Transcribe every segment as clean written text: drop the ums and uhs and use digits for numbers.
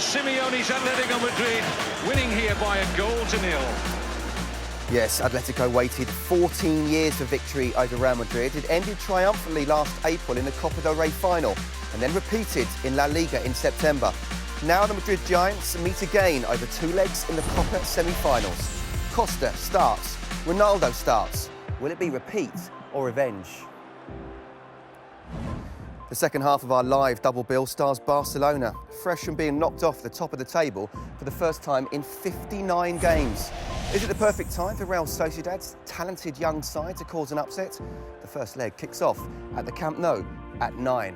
Simeone's Atletico Madrid winning here by 1-0. Yes, Atletico waited 14 years for victory over Real Madrid. It ended triumphantly last April in the Copa Del Rey final and then repeated in La Liga in September. Now the Madrid Giants meet again over 2 legs in the Copa semi-finals. Costa starts, Ronaldo starts. Will it be repeat or revenge? The second half of our live double bill stars Barcelona, fresh from being knocked off the top of the table for the first time in 59 games. Is it the perfect time for Real Sociedad's talented young side to cause an upset? The first leg kicks off at the Camp Nou at 9.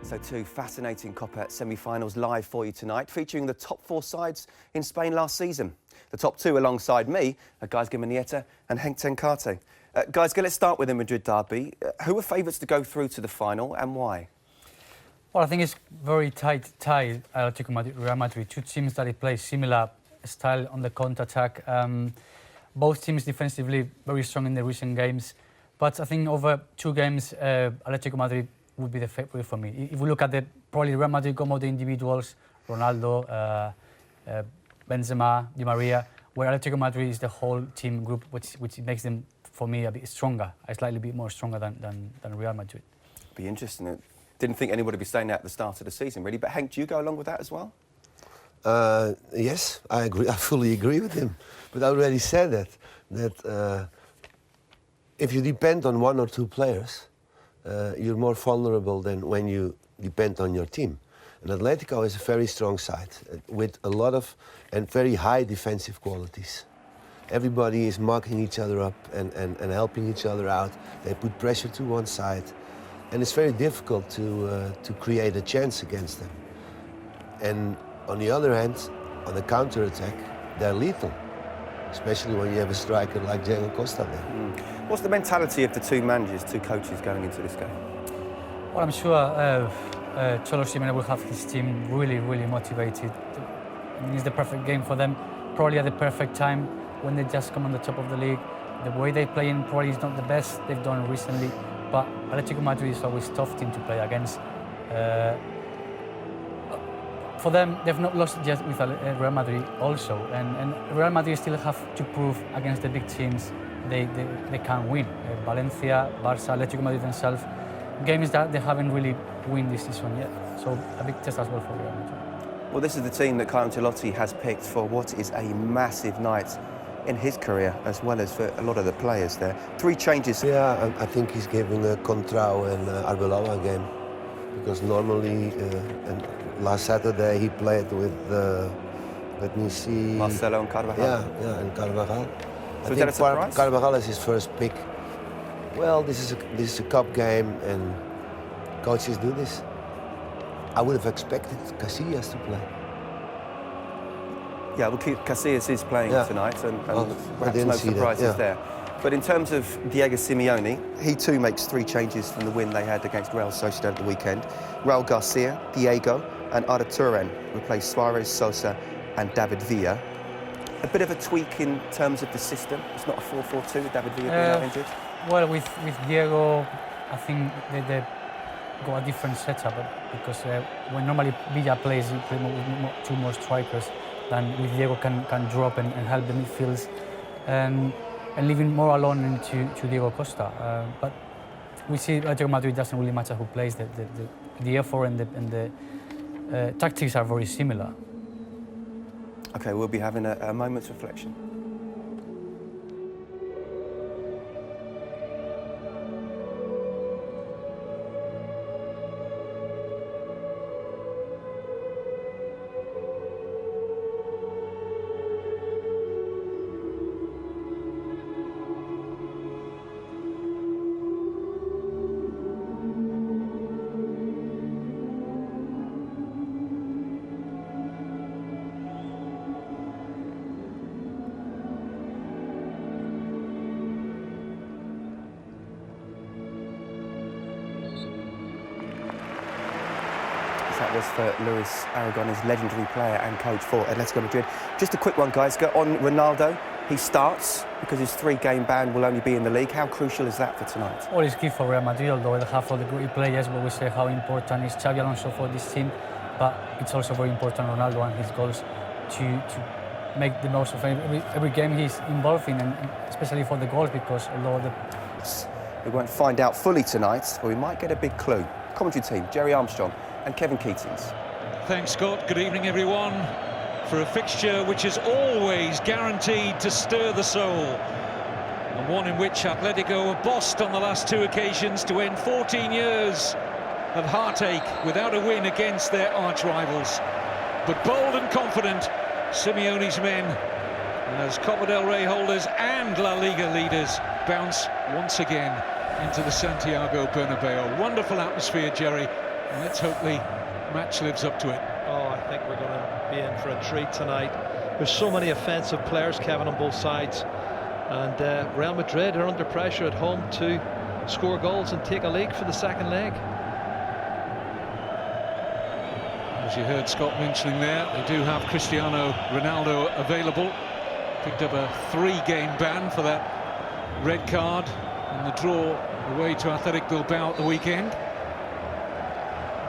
So 2 fascinating Copa semi-finals live for you tonight, featuring the top 4 sides in Spain last season. The top 2 alongside me are Gaizka Mendieta and Henk ten Cate. Gaizka, let's start with the Madrid derby. Who are favourites to go through to the final and why? Well, I think it's very tight tie, Atletico Madrid, Real Madrid. 2 teams that play similar style on the counter-attack. Both teams defensively very strong in the recent games. But I think over 2 games, Atletico Madrid would be the favourite for me. If we look at probably Real Madrid go more the individuals, Ronaldo, Benzema, Di Maria, where Atletico Madrid is the whole team group, which makes them, for me, a bit stronger, a slightly bit more stronger than Real Madrid. Be interesting. Didn't think anyone would be saying that at the start of the season, really. But Henk, do you go along with that as well? Yes, I agree. I fully agree with him. But I already said that if you depend on 1 or 2 players, you're more vulnerable than when you depend on your team. And Atletico is a very strong side with a lot of and very high defensive qualities. Everybody is marking each other up and helping each other out. They put pressure to one side. And it's very difficult to create a chance against them. And on the other hand, on the counter-attack, they're lethal. Especially when you have a striker like Diego Costa there. What's the mentality of the 2 managers, 2 coaches going into this game? Well, I'm sure Cholo Simeone will have his team really, really motivated. I mean, it's the perfect game for them, probably at the perfect time when they just come on the top of the league. The way they play in probably is not the best they've done recently, but Atletico Madrid is always a tough team to play against. For them, they've not lost just with Real Madrid also, and Real Madrid still have to prove against the big teams they can win. Valencia, Barça, Atletico Madrid themselves, games that they haven't really won this season yet. So a big test as well for Real Madrid. Well, this is the team that Carlo Ancelotti has picked for what is a massive night in his career, as well as for a lot of the players there. 3 changes. Yeah, I think he's giving a Contrao and Arbeloa game. Because normally, and last Saturday he played with, let me see... Marcelo and Carvajal. Yeah, and Carvajal. So is that a surprise? Carvajal is his first pick. Well, this is a cup game and coaches do this. I would have expected Casillas to play. Yeah, well, Casillas is playing tonight, and perhaps no surprises there. But in terms of Diego Simeone, he too makes 3 changes from the win they had against Real Sociedad at the weekend. Raul Garcia, Diego and Arda Turan replace Suarez, Sosa and David Villa. A bit of a tweak in terms of the system. It's not a 4-4-2 with David Villa being out injured. Well, with Diego, I think they got a different setup because when normally Villa plays, he plays with 2 more strikers. Than with Diego can drop and help the midfields. And leaving more alone to Diego Costa. But we see Atletico Madrid doesn't really matter who plays. The effort and the tactics are very similar. OK, we'll be having a moment's reflection. That was for Luis Aragon, his legendary player and coach for Atletico Madrid. Just a quick one, guys. Go on Ronaldo. He starts because his 3-game ban will only be in the league. How crucial is that for tonight? Well, it's key for Real Madrid, although they have all the great players, but we say how important is Xabi Alonso for this team. but it's also very important, Ronaldo and his goals, to make the most of every game he's involved in, and especially for the goals, because although we won't find out fully tonight, but we might get a big clue. Commentary team, Jerry Armstrong and Kevin Keatings. Thanks, Scott. Good evening, everyone. For a fixture which is always guaranteed to stir the soul, and one in which Atletico were bossed on the last 2 occasions to end 14 years of heartache without a win against their arch-rivals. But bold and confident, Simeone's men, as Copa del Rey holders and La Liga leaders, bounce once again into the Santiago Bernabeu. Wonderful atmosphere, Jerry, and let's hope the match lives up to it. Oh, I think we're going to be in for a treat tonight. There's so many offensive players, Kevin, on both sides, and Real Madrid are under pressure at home to score goals and take a lead for the second leg. As you heard Scott mentioning there, they do have Cristiano Ronaldo available. Picked up a 3-game ban for that red card in the draw away to Athletic Bilbao at the weekend.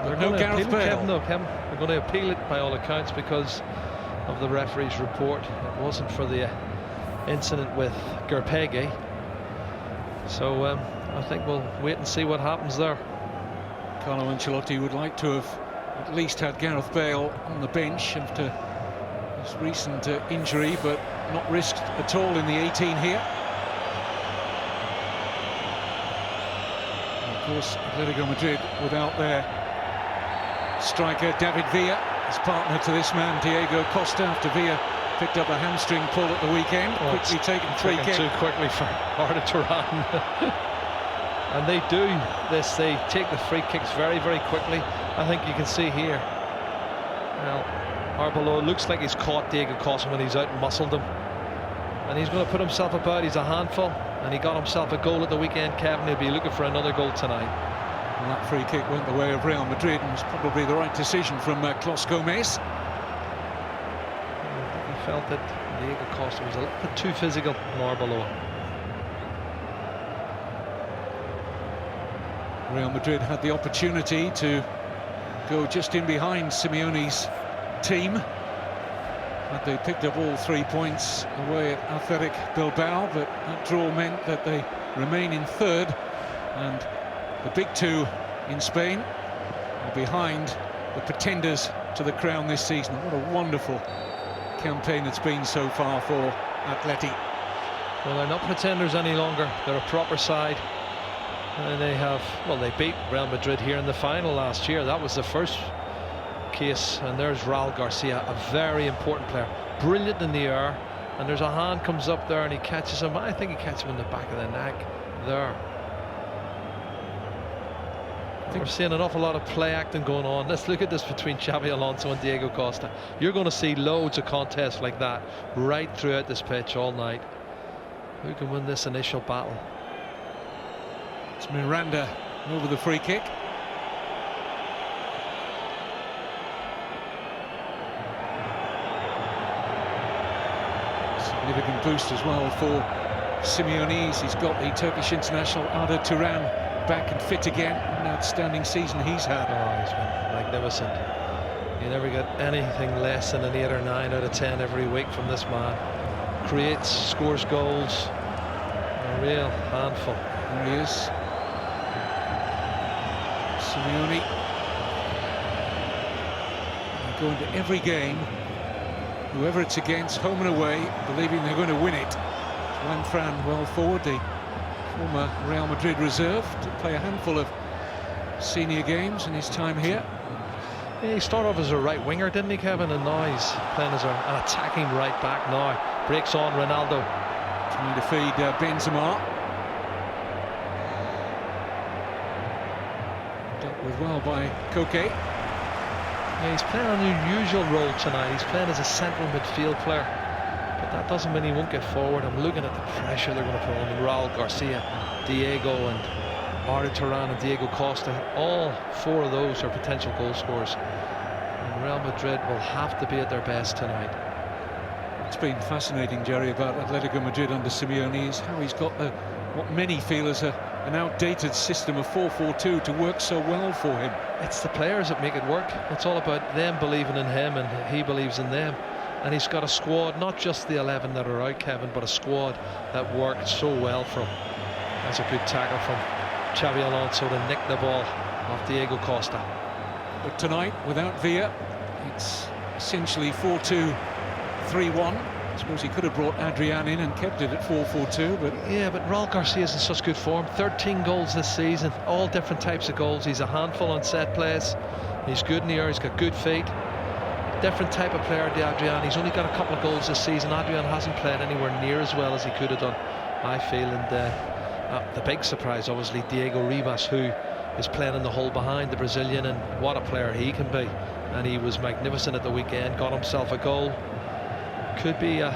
But no Gareth Bale. They're going to appeal it by all accounts because of the referee's report. It wasn't for the incident with Gerpege. So I think we'll wait and see what happens there. Carlo Ancelotti would like to have at least had Gareth Bale on the bench after this recent injury, but not risked at all in the 18 here. And of course, Atletico Madrid without their striker David Villa, his partner to this man Diego Costa, after Villa picked up a hamstring pull at the weekend. Quickly taken free kick. Too quickly for Arda Turan. And they do this, they take the free kicks very, very quickly. I think you can see here. Well, Arbeloa looks like he's caught Diego Costa when he's out and muscled him. And he's going to put himself about, he's a handful. And he got himself a goal at the weekend, Kevin. He'll be looking for another goal tonight. And that free kick went the way of Real Madrid, and was probably the right decision from Clos Gomez. He felt that Diego Costa was a little bit too physical on Arbeloa. Real Madrid had the opportunity to go just in behind Simeone's team had they picked up all 3 points away at Athletic Bilbao, but that draw meant that they remain in third, and the big 2 in Spain are behind the pretenders to the crown this season. What a wonderful campaign it's been so far for Atleti. Well, they're not pretenders any longer, they're a proper side. And they have, well, they beat Real Madrid here in the final last year. That was the first case. And there's Raul Garcia, a very important player, brilliant in the air. And there's a hand comes up there and he catches him. I think he catches him in the back of the neck there. I think we're seeing an awful lot of play acting going on. Let's look at this between Xabi Alonso and Diego Costa. You're going to see loads of contests like that right throughout this pitch all night. Who can win this initial battle? It's Miranda over the free kick. Significant boost as well for Simeone. He's got the Turkish international Arda Turan back and fit again. An outstanding season he's had. Oh, he's been magnificent. You never get anything less than an 8 or 9 out of 10 every week from this man. Creates, scores goals. A real handful. There he is. Simeone going to every game, whoever it's against, home and away, believing they're going to win it. Juan Fran well forward, the former Real Madrid reserve, to play a handful of senior games in his time here. Yeah, he started off as a right winger, didn't he, Kevin? And now he's playing as an attacking right back now. Breaks on Ronaldo. Trying to feed Benzema. Dealt with well by Koke. Yeah, he's playing an unusual role tonight. He's playing as a central midfield player. But that doesn't mean he won't get forward. I'm looking at the pressure they're going to put on Raul Garcia, Diego and Arda Turan and Diego Costa. All 4 of those are potential goal scorers. And Real Madrid will have to be at their best tonight. It's been fascinating, Jerry, about Atletico Madrid under Simeone is how he's got what many feel is a an outdated system of 4-4-2 to work so well for him. It's the players that make it work. It's all about them believing in him and he believes in them. And he's got a squad, not just the 11 that are out, Kevin, but a squad that worked so well for him. That's a good tackle from Xabi Alonso to nick the ball off Diego Costa. But tonight, without Villa, it's essentially 4-2-3-1. I suppose he could have brought Adrian in and kept it at 4-4-2, but... Yeah, but Raul Garcia's in such good form. 13 goals this season, all different types of goals. He's a handful on set plays. He's good in the air, he's got good feet. Different type of player, Adrian. He's only got a couple of goals this season. Adrian hasn't played anywhere near as well as he could have done, I feel. And the big surprise, obviously, Diego Ribas, who is playing in the hole behind the Brazilian, and what a player he can be. And he was magnificent at the weekend, got himself a goal. Could be a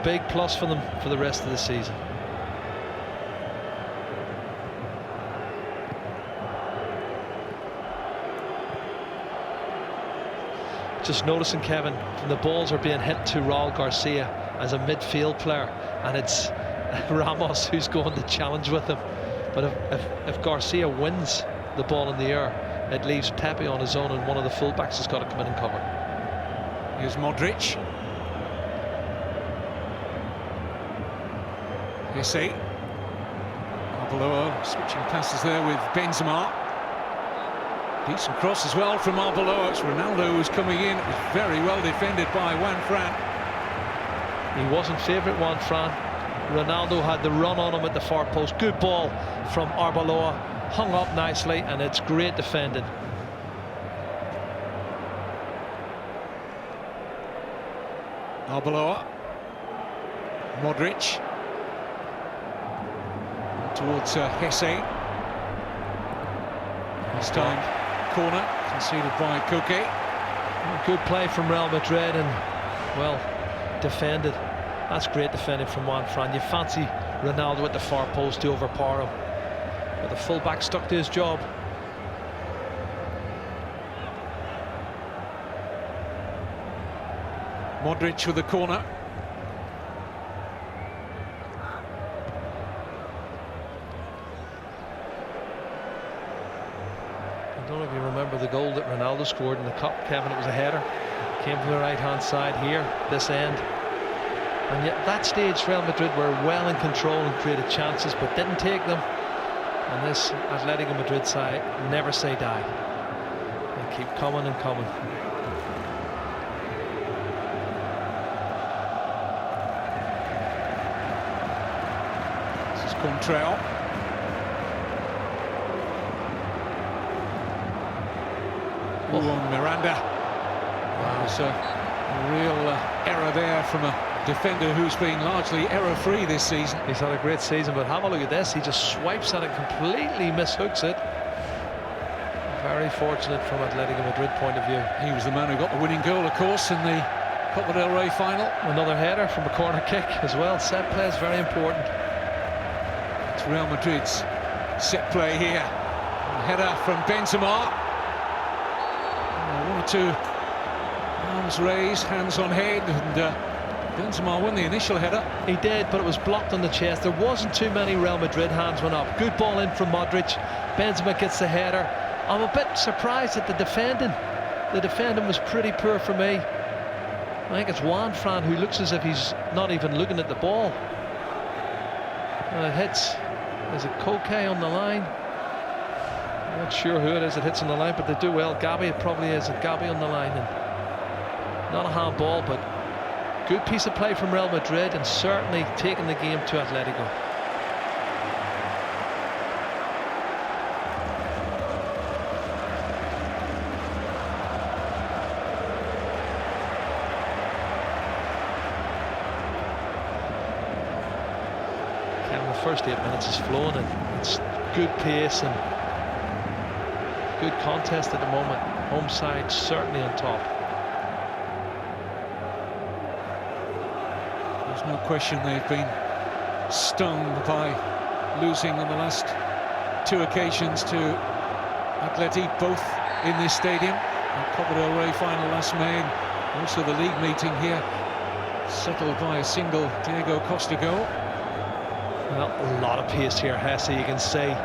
big plus for them for the rest of the season. Just noticing, Kevin, the balls are being hit to Raul Garcia as a midfield player, and it's Ramos who's going to challenge with him. But if Garcia wins the ball in the air, it leaves Pepe on his own, and one of the fullbacks has got to come in and cover. Here's Modric. Esse. Arbeloa switching passes there with Benzema. Decent cross as well from Arbeloa. It's Ronaldo who's coming in. It was very well defended by Juan Fran. He wasn't favourite, Juan Fran. Ronaldo had the run on him at the far post. Good ball from Arbeloa. Hung up nicely, and it's great defending. Arbeloa. Modric. Towards Hesse. This time corner conceded by Koke. Good play from Real Madrid, and well defended. That's great defending from Juan Fran. You fancy Ronaldo at the far post to overpower him, but the fullback stuck to his job. Modric with the corner. I don't know if you remember the goal that Ronaldo scored in the cup, Kevin. It was a header, came from the right hand side here, this end, and yet that stage Real Madrid were well in control and created chances but didn't take them. And this Atletico Madrid side never say die. They keep coming and coming. This is Contrail. Miranda. Wow, it's a real error there from a defender who's been largely error-free this season. He's had a great season, but have a look at this. He just swipes at it, completely mishooks it. Very fortunate from Atletico Madrid point of view. He was the man who got the winning goal, of course, in the Copa del Rey final. Another header from a corner kick as well. Set play is very important. It's Real Madrid's set play here. A header from Benzema. One or two arms raised, hands on head, and Benzema won the initial header. He did, but it was blocked on the chest. There wasn't too many Real Madrid hands went up. Good ball in from Modric. Benzema gets the header. I'm a bit surprised at the defending. The defending was pretty poor for me. I think it's Juan Fran who looks as if he's not even looking at the ball. And it hits. Is it Koke on the line? I'm not sure who it is that hits on the line, but they do well. Gabi, it probably is. Gabi on the line. And not a handball, but good piece of play from Real Madrid, and certainly taking the game to Atletico. Kevin, the first 8 minutes is flowing, and it's good pace and good contest at the moment. Home side certainly on top. There's no question they've been stung by losing on the last 2 occasions to Atleti, both in this stadium. The Copa del Rey final last May, and also the league meeting here, settled by a single Diego Costa goal. Well, a lot of pace here, Hesse, you can see.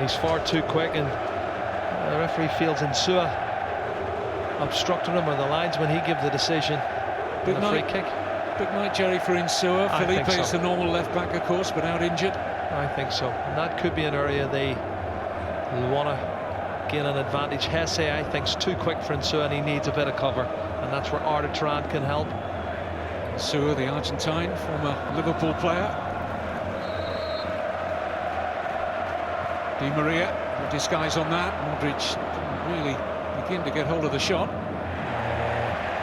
He's far too quick, and the referee feels Insua obstructed him, or the linesman, he gives the decision. Big free kick. Big night, Jerry, for Insua. Felipe is the normal left-back, of course, but out injured. I think so. And that could be an area they want to gain an advantage. Hesse, I think, is too quick for Insua, and he needs a bit of cover. And that's where Arda Turan can help. Insua, the Argentine, former Liverpool player. Di Maria, the disguise on that. Modric didn't really begin to get hold of the shot.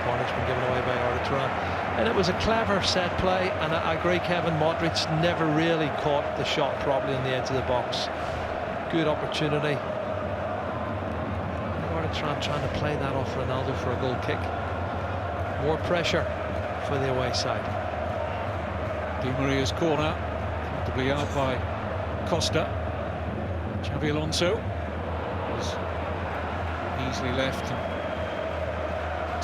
Corner's been given away by Arda Turan. And it was a clever set play, and I agree, Kevin, Modric never really caught the shot properly on the edge of the box. Good opportunity. Arda Turan trying to play that off Ronaldo for a goal kick. More pressure for the away side. Di Maria's corner, comfortably out by Costa. Xabi Alonso was easily left.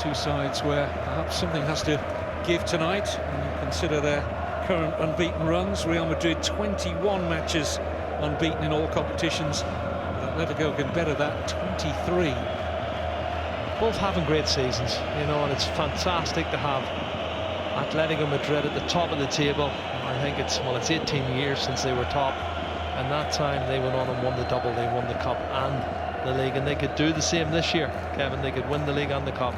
Two sides where perhaps something has to give tonight when you consider their current unbeaten runs. Real Madrid 21 matches unbeaten in all competitions. Atletico can better that, 23. Both having great seasons, you know, and it's fantastic to have Atletico Madrid at the top of the table. I think it's 18 years since they were top, and that time they went on and won the double. They won the cup and the league, and they could do the same this year, Kevin. They could win the league and the cup.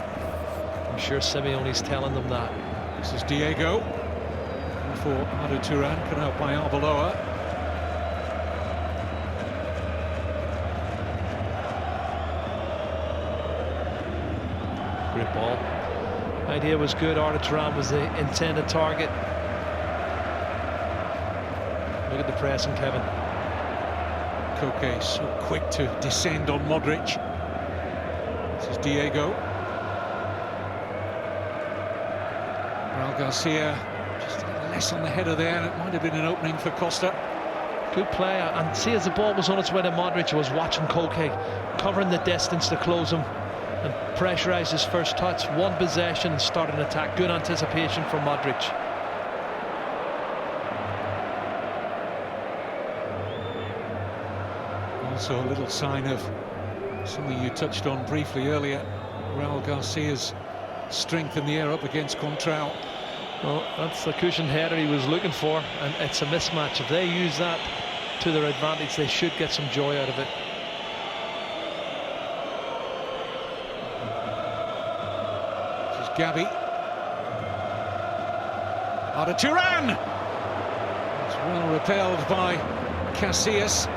I'm sure Simeone's telling them that. This is Diego for Arda Turan, cut out by Arbeloa. Great ball. Idea was good. Arda Turan was the intended target. Look at the pressing, Kevin. Koke so quick to descend on Modric. This is Diego. Raul Garcia just less on the header there. It might have been an opening for Costa. Good play, and see, as the ball was on its way to Modric, was watching Koke covering the distance to close him and pressurise his first touch. One possession and start an attack. Good anticipation from Modric. Also a little sign of something you touched on briefly earlier, Raul Garcia's strength in the air up against Contrao. Well, that's the cushion header he was looking for, and it's a mismatch. If they use that to their advantage, they should get some joy out of it. This is Gavi. Arda Turan! It's well repelled by Casillas.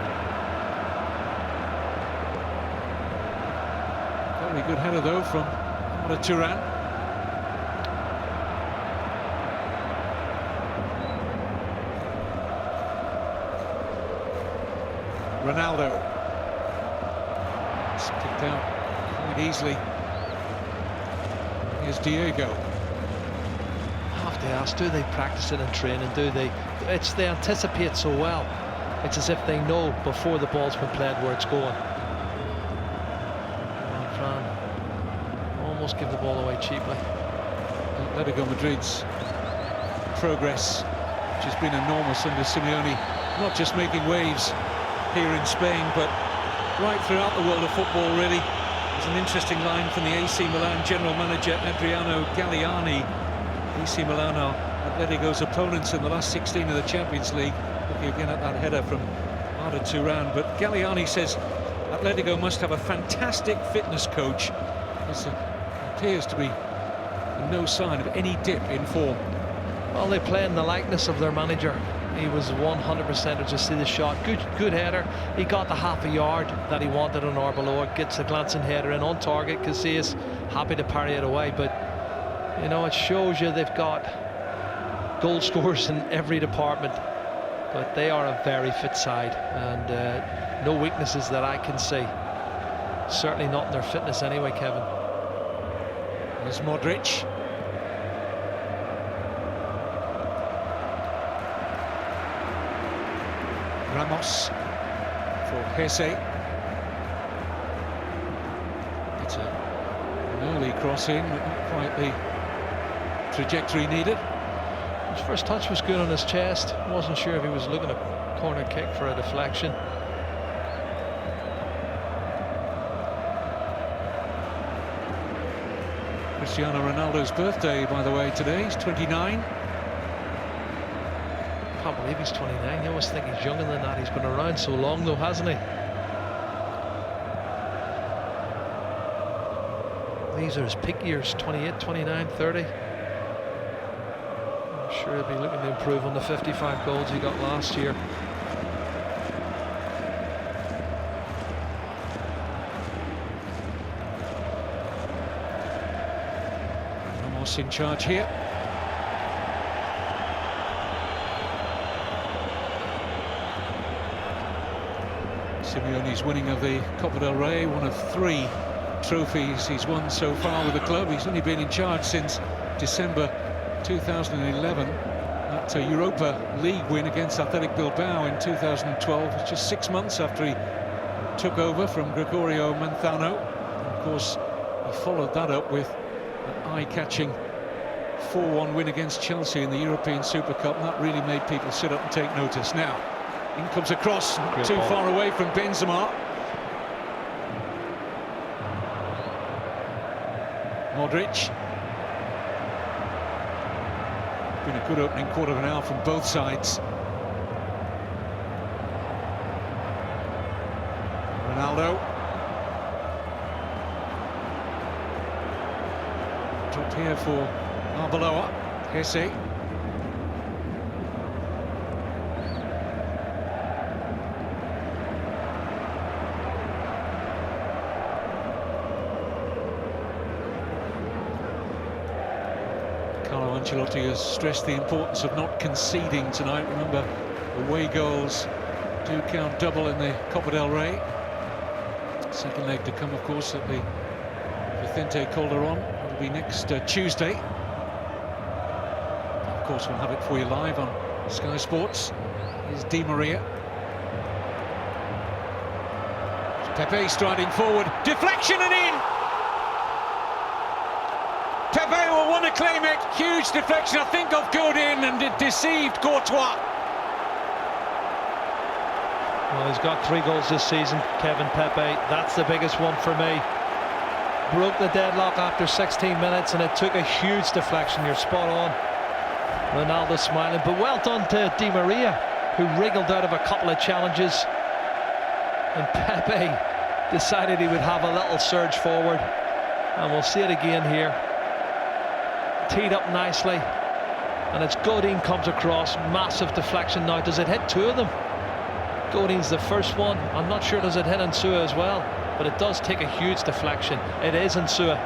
Very good header though from Arda Turan. Ronaldo. It's picked out quite easily. Here's Diego. I have to ask, do they practice it in training? Do they? They anticipate so well. It's as if they know before the ball's been played where it's going. Fran almost give the ball away cheaply. Atletico Madrid's progress, which has been enormous under Simeone, not just making waves here in Spain, but right throughout the world of football, really. There's an interesting line from the AC Milan general manager Adriano Galliani. AC Milan are Atletico's opponents in the last 16 of the Champions League. Looking again at that header from Arda Turan, but Galliani says Atletico must have a fantastic fitness coach. There appears to be no sign of any dip in form. Well, they play in the likeness of their manager. He was 100% to just see the shot. Good header. He got the half a yard that he wanted on Arbeloa. Gets the glancing header in on target. Casillas happy to parry it away. But, you know, it shows you they've got goal scorers in every department. But they are a very fit side. And no weaknesses that I can see. Certainly not in their fitness anyway, Kevin. There's Modric. Ramos for Hesse. It's an early crossing, but not quite the trajectory needed. His first touch was good on his chest. Wasn't sure if he was looking at corner kick for a deflection. Cristiano Ronaldo's birthday, by the way, today. He's 29. Can't believe he's 29. You always think he's younger than that. He's been around so long, though, hasn't he? These are his peak years, 28, 29, 30. I'm sure he'll be looking to improve on the 55 goals he got last year. Ramos in charge here. Simeone's winning of the Copa del Rey, one of 3 trophies he's won so far with the club. He's only been in charge since December 2011. That Europa League win against Athletic Bilbao in 2012, just 6 months after he took over from Gregorio Manzano. And of course, he followed that up with an eye-catching 4-1 win against Chelsea in the European Super Cup. And that really made people sit up and take notice. Now, in comes a cross, not too far away from Benzema. Modric. Been a good opening quarter of an hour from both sides. Ronaldo. Drop here for Arbeloa. Hesse. Ancelotti has stressed the importance of not conceding tonight. Remember, away goals do count double in the Copa del Rey. Second leg to come, of course, at the Vicente Calderon. It'll be next Tuesday. Of course, we'll have it for you live on Sky Sports. Here's Di Maria. Pepe striding forward, deflection and in! Pepe will want to claim it. Huge deflection, I think, of Godin, and it deceived Courtois. Well, he's got 3 goals this season, Kevin Pepe. That's the biggest one for me. Broke the deadlock after 16 minutes, and it took a huge deflection. You're spot on. Ronaldo smiling, but well done to Di Maria, who wriggled out of a couple of challenges. And Pepe decided he would have a little surge forward. And we'll see it again here. Teed up nicely, and it's Godin comes across, massive deflection. Now, does it hit 2 of them? Godin's the first one. I'm not sure does it hit Insua as well, but it does take a huge deflection. It is Insua.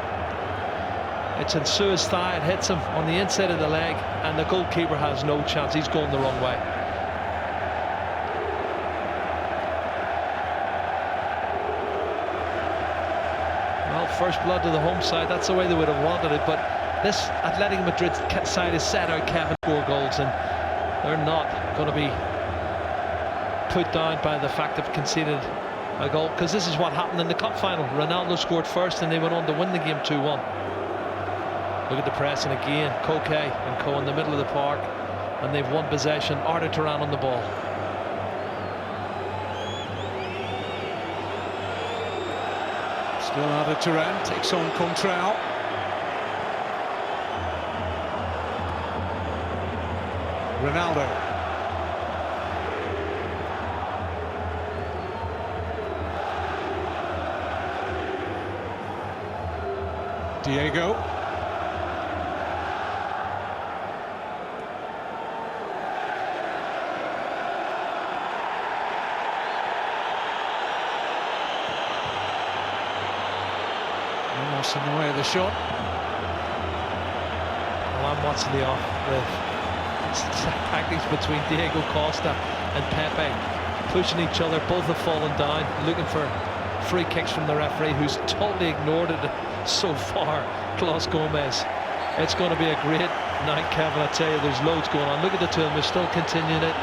It's Insua's thigh. It hits him on the inside of the leg, and the goalkeeper has no chance. He's going the wrong way. Well, first blood to the home side. That's the way they would have wanted it, but this Atletico Madrid side is set out, Kevin, 4 goals, and they're not going to be put down by the fact they've conceded a goal, because this is what happened in the cup final. Ronaldo scored first and they went on to win the game 2-1. Look at the pressing again. Koke and Co in the middle of the park, and they've won possession. Arda Turan on the ball. Still Arda Turan takes on Contrao. Ronaldo. Diego. Almost in the way of the shot. Well, I'm watching the tactics between Diego Costa and Pepe, pushing each other. Both have fallen down, looking for free kicks from the referee, who's totally ignored it so far. Klaus Gomez. It's going to be a great night, Kevin. I tell you, there's loads going on. Look at the 2 of them, they're still continuing it,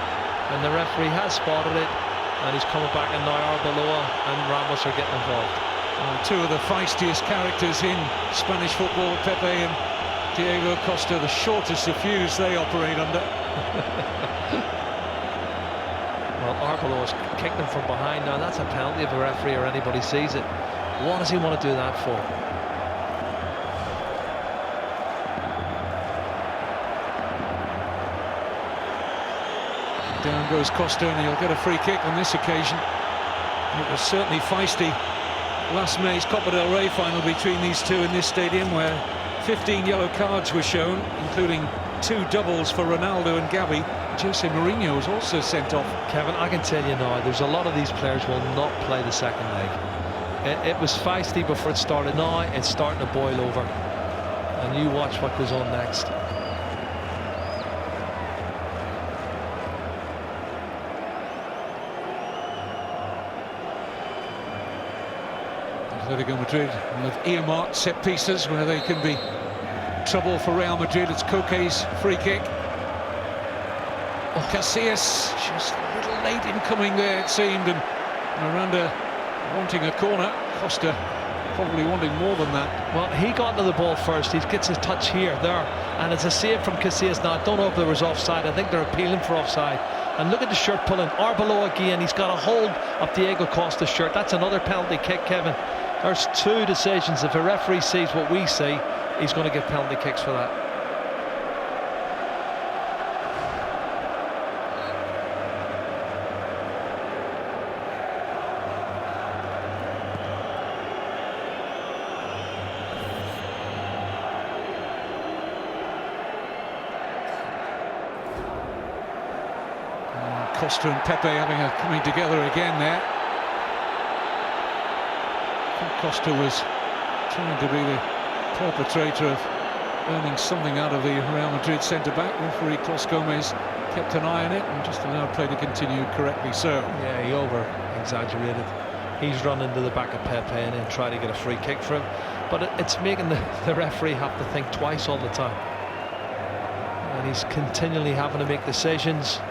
and the referee has spotted it, and he's coming back, and now Arbeloa and Ramos are getting involved. 2 of the feistiest characters in Spanish football, Pepe and Diego Costa, the shortest of fuse they operate under. Well, Arbeloa's kicked him from behind now. That's a penalty if a referee or anybody sees it. What does he want to do that for? Down goes Costa, and he'll get a free kick on this occasion. It was certainly feisty last May's Copa del Rey final between these two in this stadium, where 15 yellow cards were shown, including 2 doubles for Ronaldo and Gavi. Jose Mourinho was also sent off. Kevin, I can tell you now, there's a lot of these players will not play the second leg. It was feisty before it started. Now it's starting to boil over, and you watch what goes on next. Atletico Madrid have earmarked set pieces where they can be trouble for Real Madrid. It's Koke's free kick. Casillas just a little late in coming there, it seemed, and Miranda wanting a corner. Costa probably wanting more than that. Well, he got to the ball first. He gets his touch here, there, and it's a save from Casillas. Now, I don't know if there was offside. I think they're appealing for offside. And look at the shirt pulling. Arbeloa again. He's got a hold of Diego Costa's shirt. That's another penalty kick, Kevin. There's 2 decisions. If a referee sees what we see, he's going to give penalty kicks for that. Costa and Pepe coming together again there. I think Costa was trying to be the perpetrator of earning something out of the Real Madrid centre-back. Referee Clos Gomez kept an eye on it and just allowed play to continue correctly so. Yeah, he over-exaggerated. He's run into the back of Pepe and then tried to get a free kick for him. But it's making the referee have to think twice all the time. And he's continually having to make decisions.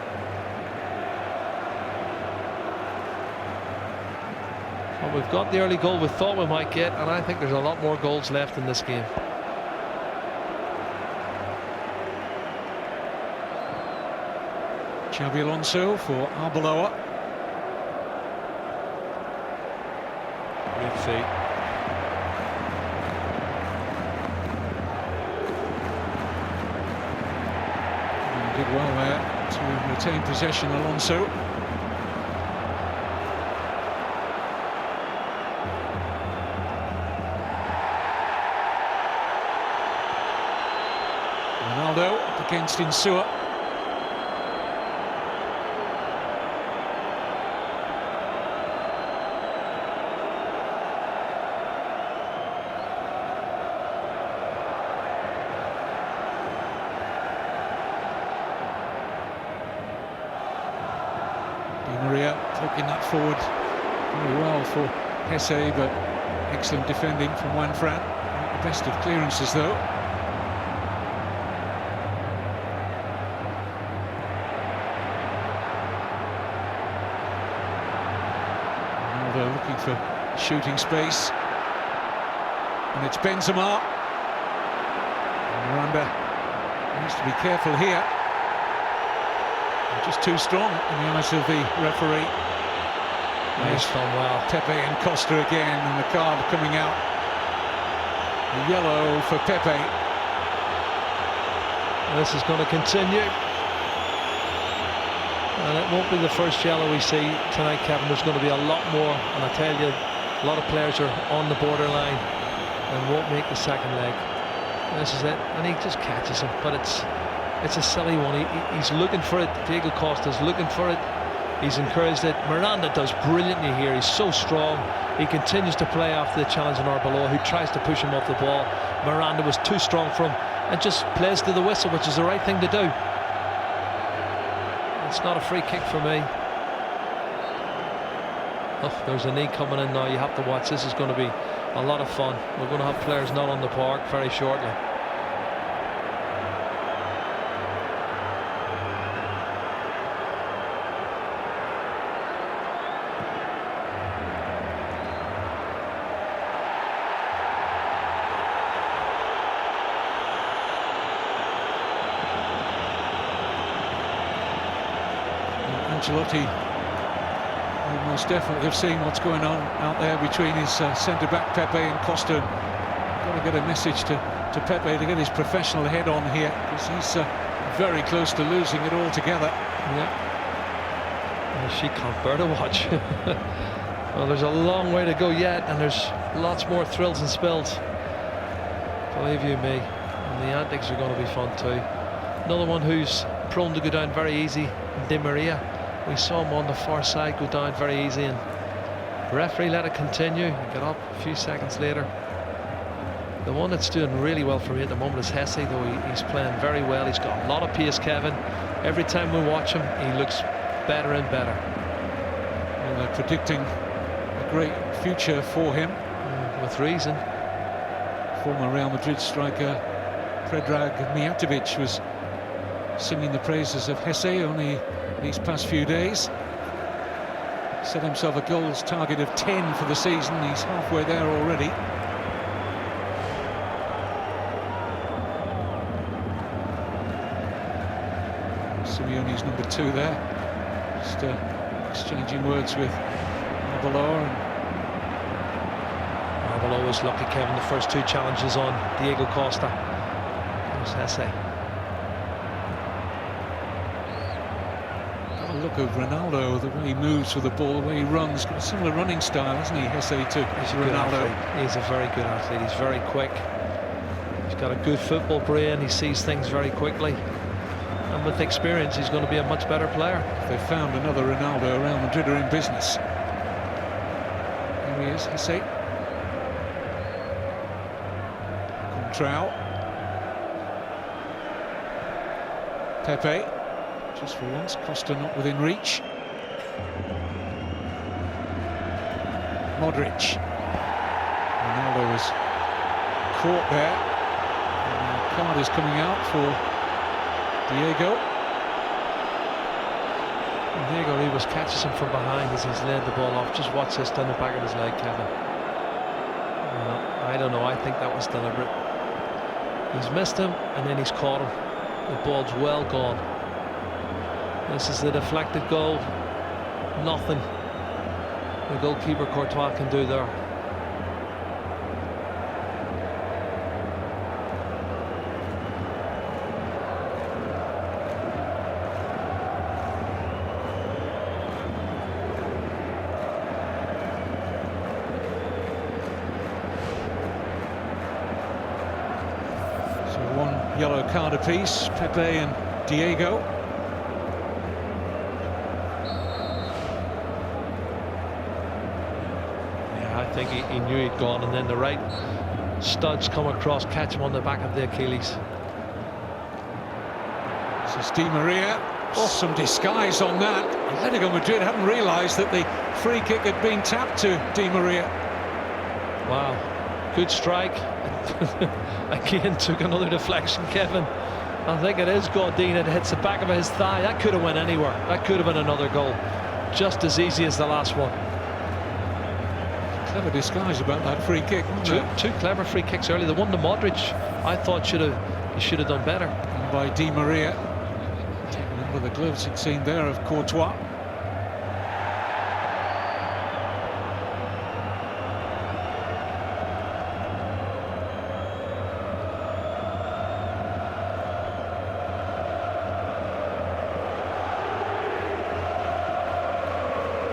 Well, we've got the early goal we thought we might get, and I think there's a lot more goals left in this game. Xabi Alonso for Arbeloa. Good feet. And did well there to retain possession, Alonso. Ronaldo up against Insua. Di Maria taking that forward very well for Hesse, but excellent defending from Juanfran. Not the best of clearances though. Looking for shooting space, and it's Benzema. And Miranda needs to be careful here. Just too strong in the eyes of the referee. Nice done well. Pepe and Costa again, and the card coming out. The yellow for Pepe. This is going to continue. And it won't be the first yellow we see tonight, Kevin. There's going to be a lot more, and I tell you, a lot of players are on the borderline and won't make the second leg. This is it, and he just catches him, but it's a silly one. He's looking for it. Diego Costa's looking for it. He's encouraged it. Miranda does brilliantly here. He's so strong. He continues to play after the challenge on Arbeloa, who tries to push him off the ball. Miranda was too strong for him and just plays to the whistle, which is the right thing to do. It's not a free kick for me. Oh, there's a knee coming in now. You have to watch. This is going to be a lot of fun. We're going to have players not on the park very shortly. Ancelotti will most definitely have seen what's going on out there between his centre-back Pepe and Costa. Got to get a message to Pepe to get his professional head on here, because he's very close to losing it altogether. Yeah. Well, she can't bear to watch. Well, there's a long way to go yet, and there's lots more thrills and spills. Believe you me. And the antics are going to be fun too. Another one who's prone to go down very easy, Di Maria. We saw him on the far side go down very easy, and the referee let it continue. He got up a few seconds later. The one that's doing really well for me at the moment is Hesse, though he's playing very well. He's got a lot of pace, Kevin. Every time we watch him, he looks better and better. And they're predicting a great future for him. With reason. Former Real Madrid striker Predrag Mijatovic was singing the praises of Hesse only these past few days. Set himself a goals target of 10 for the season. He's halfway there already. Simeone's number 2 there, just exchanging words with Arbeloa. Arbeloa was lucky, Kevin, the first 2 challenges on Diego Costa. There's Hesse. Got a look of Ronaldo, the way he moves with the ball, the way he runs. Got a similar running style, hasn't he, Hesse, to Ronaldo? He's a very good athlete. He's very quick. He's got a good football brain. He sees things very quickly. And with experience, he's going to be a much better player. If they found another Ronaldo, Real Madrid are in business. Here he is, Hesse. Contrao. Pepe. Just for once, Costa not within reach. Modric. Ronaldo was caught there. And the card is coming out for Diego. And Diego Ribas catches him from behind as he's laid the ball off. Just watch this down the back of his leg, Kevin. I don't know, I think that was deliberate. He's missed him and then he's caught him. The ball's well gone. This is the deflected goal. Nothing the goalkeeper Courtois can do there. Yellow card apiece, Pepe and Diego. Yeah, I think he knew he'd gone, and then the right studs come across, catch him on the back of the Achilles. This is Di Maria. Oh, some disguise on that. Atletico Madrid hadn't realised that the free kick had been tapped to Di Maria. Wow, good strike. Again, took another deflection, Kevin. I think it is Godin. It hits the back of his thigh. That could have went anywhere. That could have been another goal. Just as easy as the last one. Clever disguise about that free kick, wasn't it? Two clever free kicks early. The one to Modric, I thought he should have done better. And by Di Maria, taking under the gloves, it seemed there, of Courtois.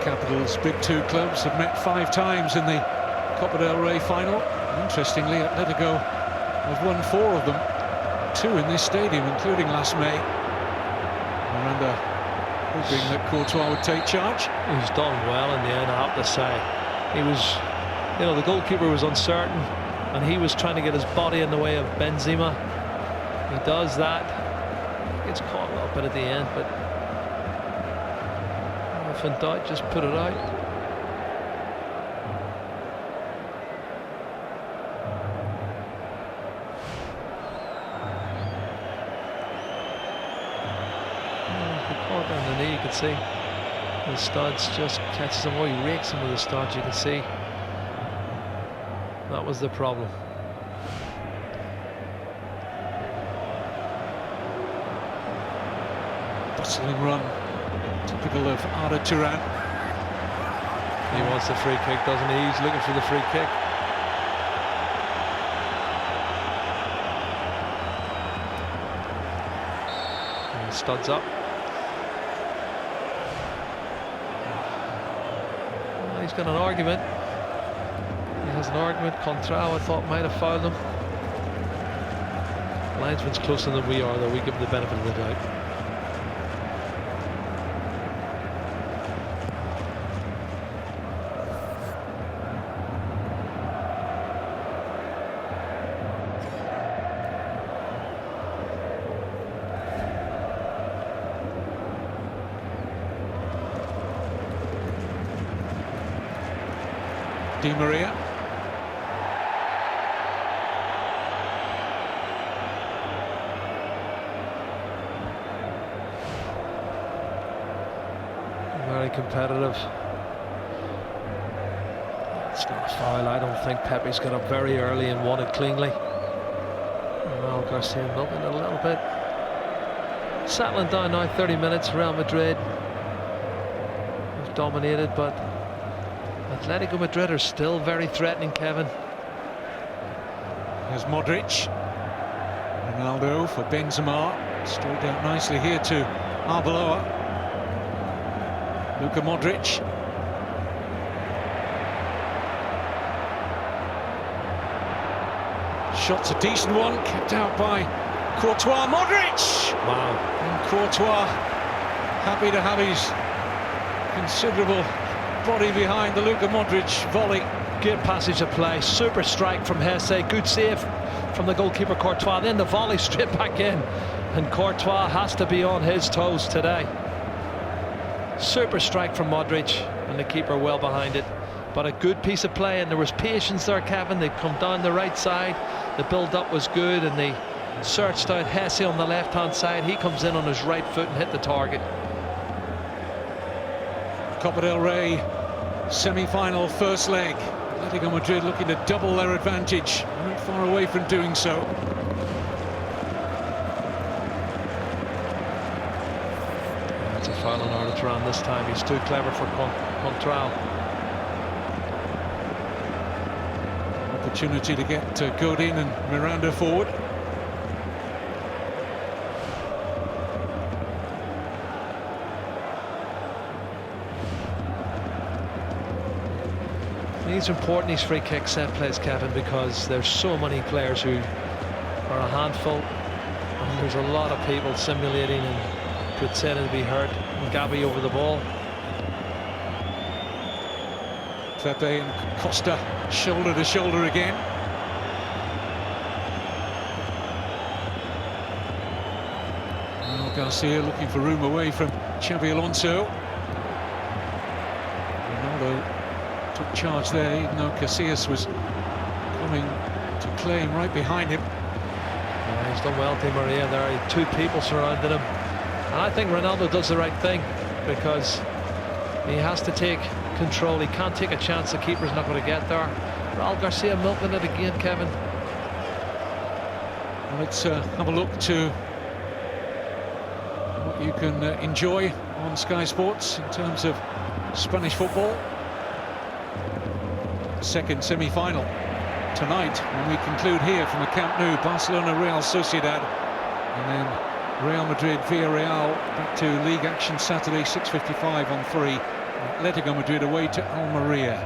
Capital's big 2 clubs have met 5 times in the Copa del Rey final. Interestingly, Atletico have won 4 of them, 2 in this stadium, including last May. Miranda hoping that Courtois would take charge. He's done well in the end, I have to say. He was, the goalkeeper was uncertain, and he was trying to get his body in the way of Benzema. He does that. Gets caught a little bit at the end, but if in doubt, just put it out. Caught down the knee, you can see. The studs just catches him. Oh, he rakes him with the studs, you can see. That was the problem. Bustling run. Typical of Arda Turan. He wants the free kick, doesn't he? He's looking for the free kick. And he studs up. Well, he's got an argument. He has an argument. Contrao, I thought, might have fouled him. Linesman's closer than we are, though. We give him the benefit of the doubt. Di Maria. Very competitive. It's not a foul. I don't think. Pepe's got up very early and won it cleanly. Well, Garcia milking it a little bit. Settling down now, 30 minutes. Real Madrid have dominated, but Atletico Madrid are still very threatening, Kevin. There's Modric. Ronaldo for Benzema. Straight out nicely here to Arbeloa. Luka Modric. Shot's a decent one, kept out by Courtois. Modric! Wow. And Courtois happy to have his considerable body behind the Luka Modric volley. Good passage of play, super strike from Hesse, good save from the goalkeeper Courtois, then the volley straight back in, and Courtois has to be on his toes today. Super strike from Modric, and the keeper well behind it, but a good piece of play, and there was patience there, Kevin. They'd come down the right side, the build-up was good, and they searched out Hesse on the left-hand side. He comes in on his right foot and hit the target. Copa del Rey semi-final first leg. Atletico Madrid looking to double their advantage. Not far away from doing so. It's a foul on Arda Turan this time. He's too clever for Contrao. Opportunity to get Godin and Miranda forward. These are important, these free kick set plays, Kevin, because there's so many players who are a handful, and there's a lot of people simulating and pretending to be hurt. And Gavi over the ball. Pepe and Costa shoulder to shoulder again. Well, Garcia looking for room away from Xabi Alonso. Ronaldo took charge there, even though Casillas was coming to claim right behind him. Yeah, he's done well, Di Maria. There are two people surrounding him, and I think Ronaldo does the right thing, because he has to take control. He can't take a chance the keeper's not going to get there. Raul Garcia milking it again, Kevin. Let's have a look to what you can enjoy on Sky Sports in terms of Spanish football. Second semi-final tonight when we conclude here from the Camp Nou. Barcelona, Real Sociedad, and then Real Madrid, Villarreal. Back to league action Saturday, 6:55 on 3. Atletico Madrid away to Almeria.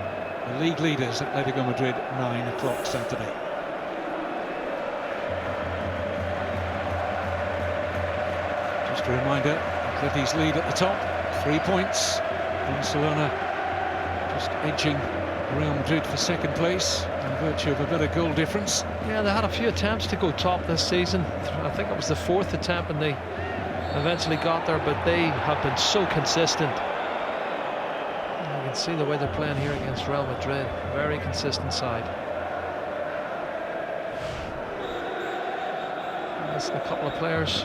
The league leaders, Atletico Madrid, 9 o'clock Saturday. Just a reminder, Atleti's lead at the top, 3 points. Barcelona just edging Real Madrid for second place in virtue of a better goal difference. Yeah, they had a few attempts to go top this season. I think it was the 4th attempt, and they eventually got there, but they have been so consistent. You can see the way they're playing here against Real Madrid. Very consistent side. Missing a couple of players.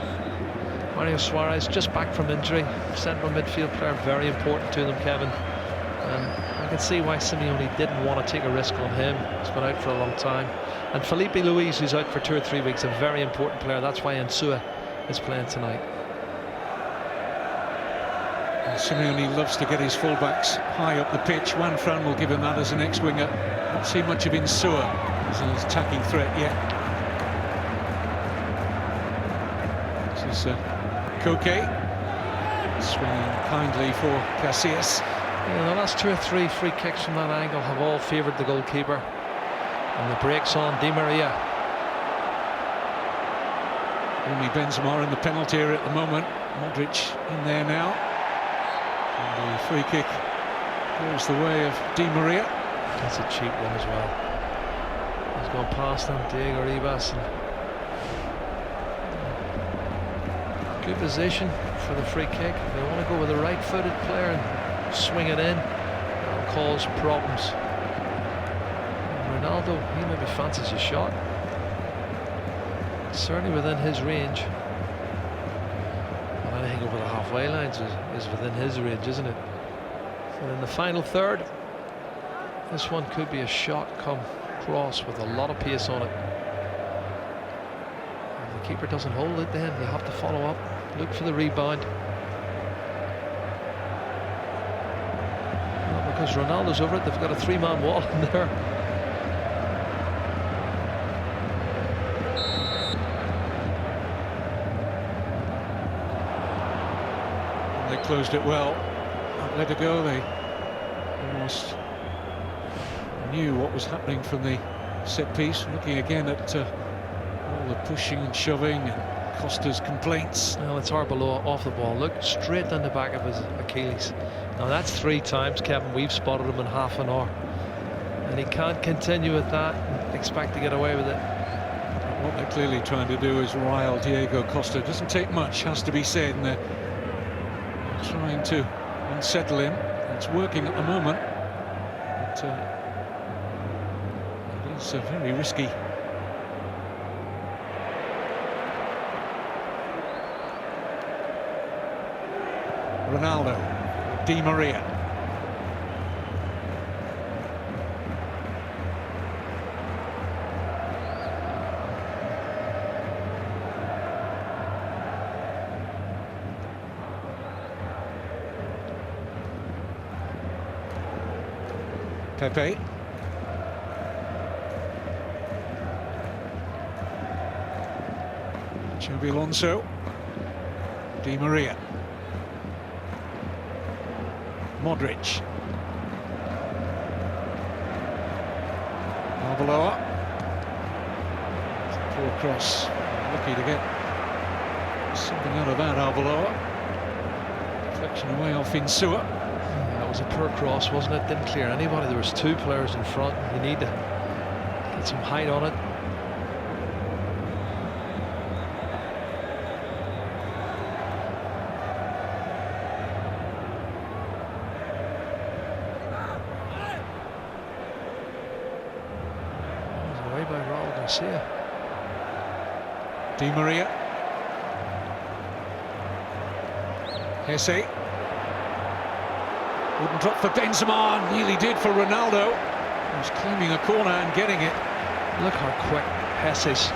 Mario Suarez just back from injury. Central midfield player, very important to them, Kevin. And I can see why Simeone didn't want to take a risk on him. He's been out for a long time. And Felipe Luis, who's out for 2 or 3 weeks, a very important player. That's why Insua is playing tonight. Simeone loves to get his fullbacks high up the pitch. Juan Fran will give him that as an ex-winger. Not seen much of Insua as an attacking threat yet. This is Koke swinging kindly for Casillas. Yeah, the last 2 or 3 free kicks from that angle have all favoured the goalkeeper. And the breaks on Di Maria. Only Benzema in the penalty area at the moment. Modric in there now. And the free kick goes the way of Di Maria. That's a cheap one as well. He's gone past them, Diego Ribas. Good position for the free kick. If they want to go with a right-footed player and swing it in, that'll cause problems. And Ronaldo, he maybe fancies a shot. Certainly within his range. Well, anything over the halfway lines is within his range, isn't it? And in the final third, this one could be a shot come cross with a lot of pace on it. If the keeper doesn't hold it, then you have to follow up, look for the rebound. Well, because Ronaldo's over it, they've got a 3-man wall in there. They closed it well. Atletico, they almost knew what was happening from the set piece. Looking again at all the pushing and shoving and Costa's complaints. Well, it's Arbeloa off the ball. Look straight down the back of his Achilles. Now that's 3 times, Kevin. We've spotted him in half an hour, and he can't continue with that and expect to get away with it. What they're clearly trying to do is rile Diego Costa. Doesn't take much, has to be said, and they're trying to unsettle him. It's working at the moment, but it is very risky. Ronaldo, Di Maria. Pepe. Xabi Alonso. Di Maria. Modric. Arbeloa. Poor cross. Lucky to get something out of that, Arbeloa. Deflection away off Insua. That was a poor cross, wasn't it? Didn't clear anybody. There was 2 players in front. You need to get some height on it. Away by Raul Garcia. Di Maria. Hesse. Wouldn't drop for Benzema, nearly did for Ronaldo. He was claiming a corner and getting it. Look how quick Hesse's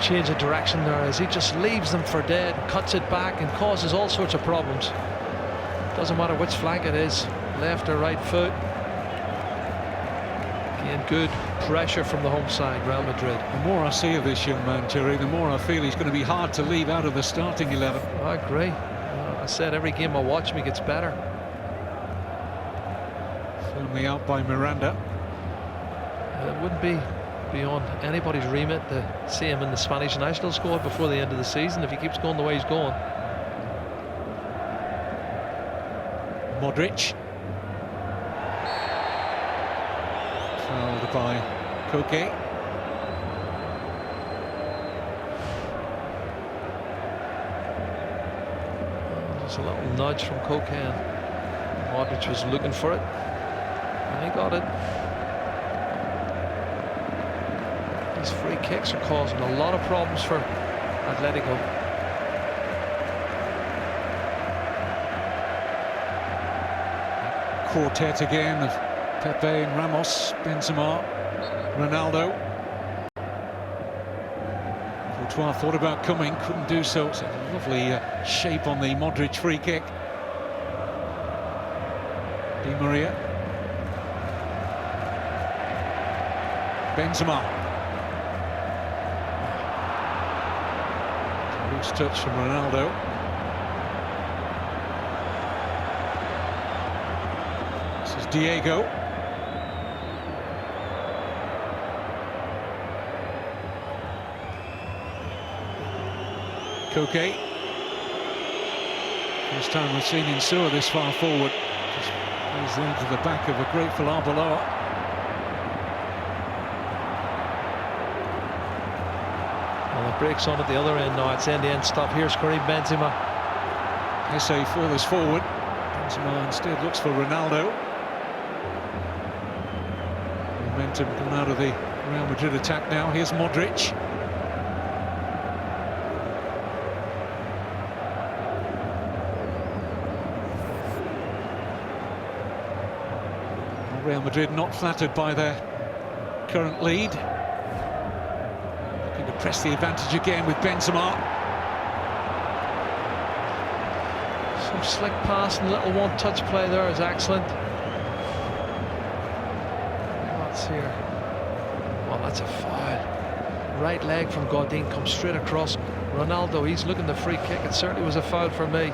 change of direction there is. He just leaves them for dead, cuts it back and causes all sorts of problems. Doesn't matter which flank it is, left or right foot. Again, good pressure from the home side, Real Madrid. The more I see of this young man, Jerry, the more I feel he's going to be hard to leave out of the starting 11. I agree. I said every game I watch him, he gets better. Firmly out by Miranda. It wouldn't be beyond anybody's remit to see him in the Spanish national squad before the end of the season if he keeps going the way he's going. Modric. Fouled by Koke. There's a little nudge from Koke, and Modric was looking for it, and he got it. These free kicks are causing a lot of problems for Atletico. Quartet again of Pepe and Ramos, Benzema, Ronaldo. Courtois thought about coming, couldn't do so. It's a lovely shape on the Modric free kick. Di Maria. Benzema. Loose touch from Ronaldo. This is Diego. Koke. First time we've seen Insua this far forward. Just plays into the back of a grateful Arbeloa. Well, the break's on at the other end now. It's end-to-end stop. Here's Karim Benzema. Esse furthest forward. Benzema instead looks for Ronaldo. Momentum coming out of the Real Madrid attack now. Here's Modric. Real Madrid not flattered by their current lead. Looking to press the advantage again with Benzema. Some slick pass and little one-touch play there is excellent. What's here? Well, that's a foul. Right leg from Godin comes straight across. Ronaldo, he's looking the free kick. It certainly was a foul for me.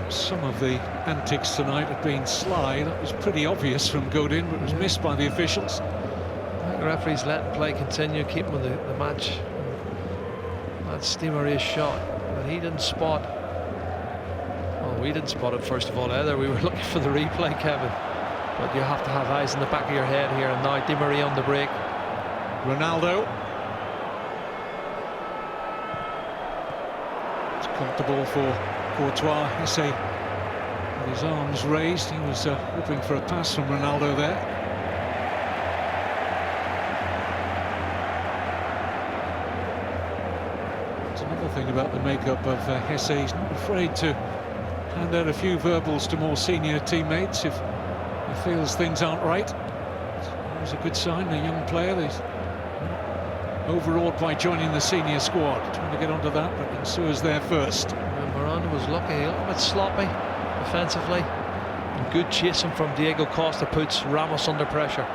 Some of the antics tonight have been sly. That was pretty obvious from Godin, but was missed by the officials. I think the referee's letting play continue, keeping the match. That's Di Maria's shot, but he didn't spot. Well, we didn't spot it first of all either. We were looking for the replay, Kevin. But you have to have eyes in the back of your head here. And now Di Maria on the break. Ronaldo. It's comfortable for Courtois. Esse with his arms raised. He was hoping for a pass from Ronaldo there. That's another thing about the makeup of Esse. He's not afraid to hand out a few verbals to more senior teammates if he feels things aren't right. That was a good sign. A young player is overawed by joining the senior squad. Trying to get onto that, but Insua's there first. Miranda was lucky, a little bit sloppy defensively. And good chasing from Diego Costa puts Ramos under pressure.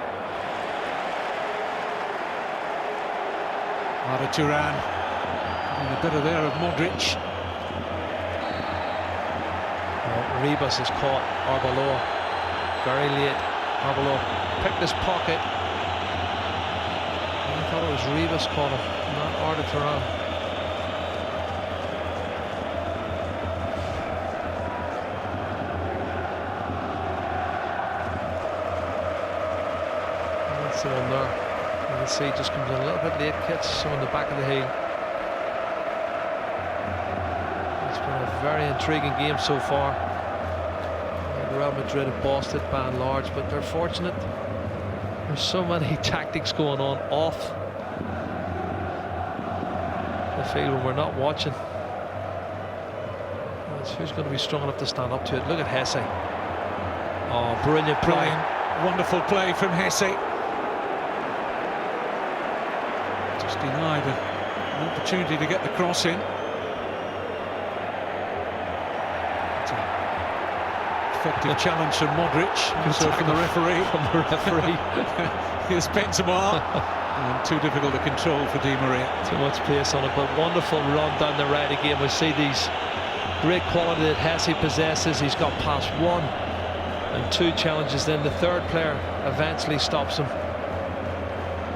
Arda Turan and a bit of there of Modric. Well, Ribas has caught Arbeloa very late. Arbeloa picked his pocket. I thought it was Ribas caught him, not Arda Turan. On there, you can see just comes in a little bit late, gets some on the back of the heel. It's been a very intriguing game so far. Real Madrid have bossed it by and large, but they're fortunate. There's so many tactics going on off the field when we're not watching. Who's going to be strong enough to stand up to it? Look at Esse. Oh, brilliant play. Wonderful play from Esse. Denied an opportunity to get the cross in. Effective challenge from Modric, also from the referee. Here's Benzema, and too difficult to control for Di Maria. Too much pace on it, but wonderful run down the right again. We see these great quality that Esse possesses. He's got past 1 and 2 challenges, then the third player eventually stops him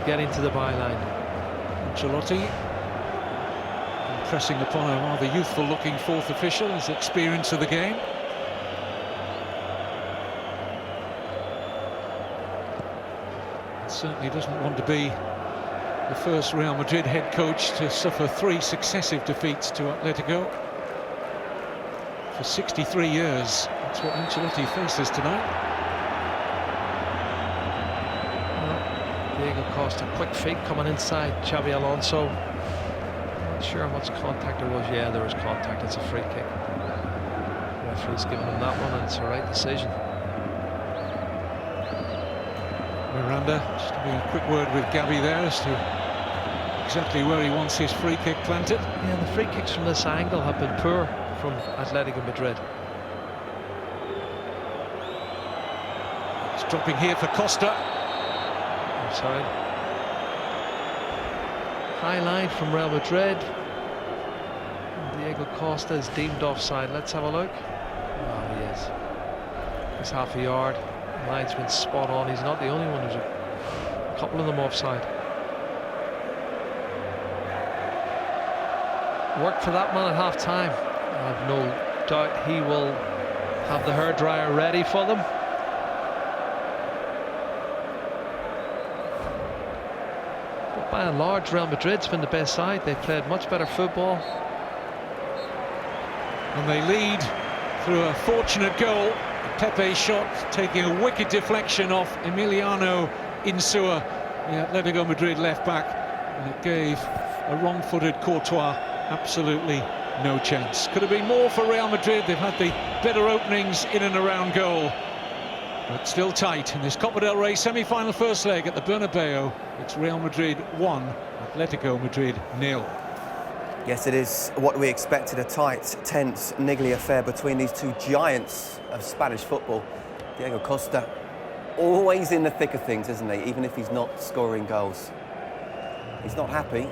getting to the byline. Ancelotti pressing upon a rather youthful-looking fourth official, his experience of the game. Certainly doesn't want to be the first Real Madrid head coach to suffer 3 successive defeats to Atletico. For 63 years, that's what Ancelotti faces tonight. Diego Costa, quick feet coming inside Xabi Alonso. Not sure how much contact there was. Yeah, there was contact. It's a free kick. The referee's giving him that one, and it's the right decision. Miranda, just having a quick word with Gavi there as to exactly where he wants his free kick planted. Yeah, the free kicks from this angle have been poor from Atletico Madrid. Dropping here for Costa. Sorry. High line from Real Madrid. Diego Costa is deemed offside. Let's have a look. Oh, he is. He's half a yard. The linesman spot on. He's not the only one. There's a couple of them offside. Work for that man at half time. I have no doubt he will have the hairdryer ready for them. But by and large, Real Madrid's been the best side. They've played much better football. And they lead through a fortunate goal. Pepe's shot taking a wicked deflection off Emiliano Insua, the Atletico Madrid left back, and it gave a wrong-footed Courtois absolutely no chance. Could have been more for Real Madrid. They've had the better openings in and around goal, but still tight in this Copa del Rey semi-final first leg at the Bernabeu. It's Real Madrid 1, Atletico Madrid 0. Yes, it is what we expected, a tight, tense, niggly affair between these two giants of Spanish football. Diego Costa, always in the thick of things, isn't he? Even if he's not scoring goals. He's not happy,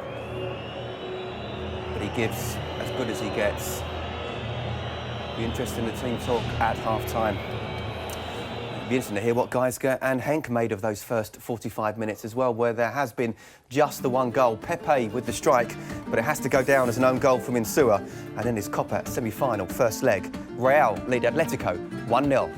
but he gives as good as he gets. Be interesting in the team talk at half-time. Be interesting to hear what Geisger and Henk made of those first 45 minutes as well, where there has been just the one goal. Pepe with the strike, but it has to go down as an own goal from Insua. And then his Copa semi-final first leg. Real lead Atletico 1-0.